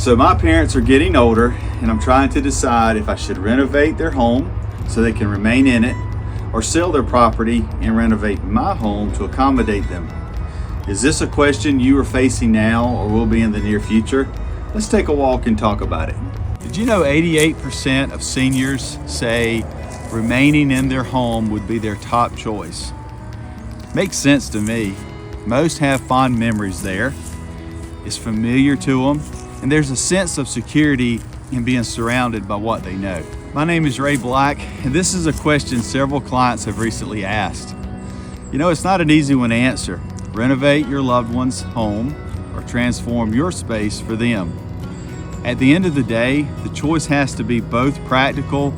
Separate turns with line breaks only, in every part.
So my parents are getting older and I'm trying to decide if I should renovate their home so they can remain in it, or sell their property and renovate my home to accommodate them. Is this a question you are facing now or will be in the near future? Let's take a walk and talk about it. Did you know 88% of seniors say remaining in their home would be their top choice? Makes sense to me. Most have fond memories there. It's familiar to them, and there's a sense of security in being surrounded by what they know. My name is Ray Black, and this is a question several clients have recently asked. You know, it's not an easy one to answer. Renovate your loved one's home or transform your space for them. At the end of the day, the choice has to be both practical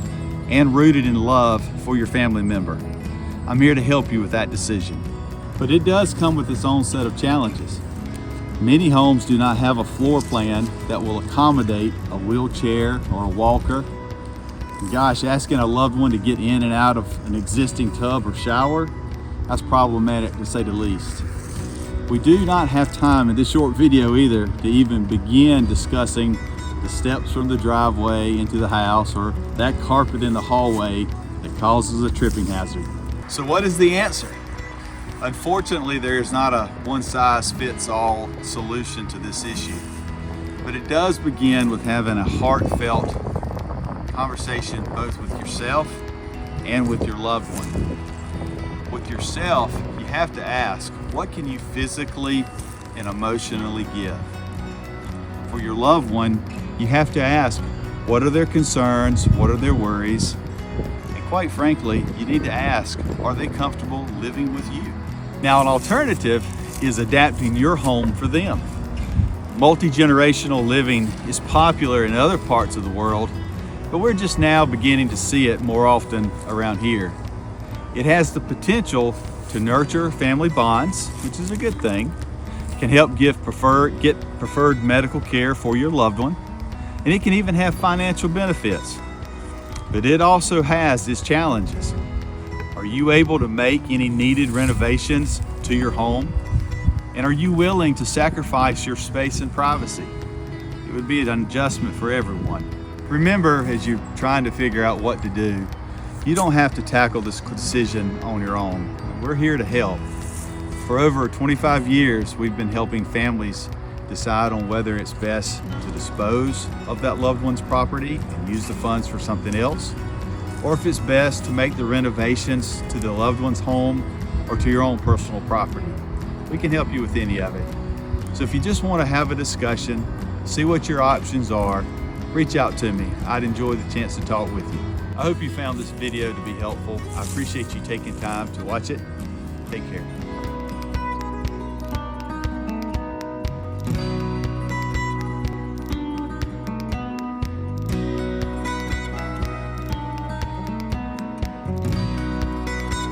and rooted in love for your family member. I'm here to help you with that decision. But it does come with its own set of challenges. Many homes do not have a floor plan that will accommodate a wheelchair or a walker. Gosh, asking a loved one to get in and out of an existing tub or shower, that's problematic to say the least. We do not have time in this short video either to even begin discussing the steps from the driveway into the house or that carpet in the hallway that causes a tripping hazard. So what is the answer? Unfortunately, there is not a one-size-fits-all solution to this issue, but it does begin with having a heartfelt conversation both with yourself and with your loved one. With yourself, you have to ask, what can you physically and emotionally give? For your loved one, you have to ask, what are their concerns? What are their worries? And quite frankly, you need to ask, are they comfortable living with you? Now, an alternative is adapting your home for them. Multi-generational living is popular in other parts of the world, but we're just now beginning to see it more often around here. It has the potential to nurture family bonds, which is a good thing, can help get preferred medical care for your loved one, and it can even have financial benefits. But it also has its challenges. Are you able to make any needed renovations to your home? And are you willing to sacrifice your space and privacy? It would be an adjustment for everyone. Remember, as you're trying to figure out what to do, you don't have to tackle this decision on your own. We're here to help. For over 25 years, we've been helping families decide on whether it's best to dispose of that loved one's property and use the funds for something else, or if it's best to make the renovations to the loved one's home or to your own personal property. We can help you with any of it. So if you just want to have a discussion, see what your options are, reach out to me. I'd enjoy the chance to talk with you. I hope you found this video to be helpful. I appreciate you taking time to watch it. Take care.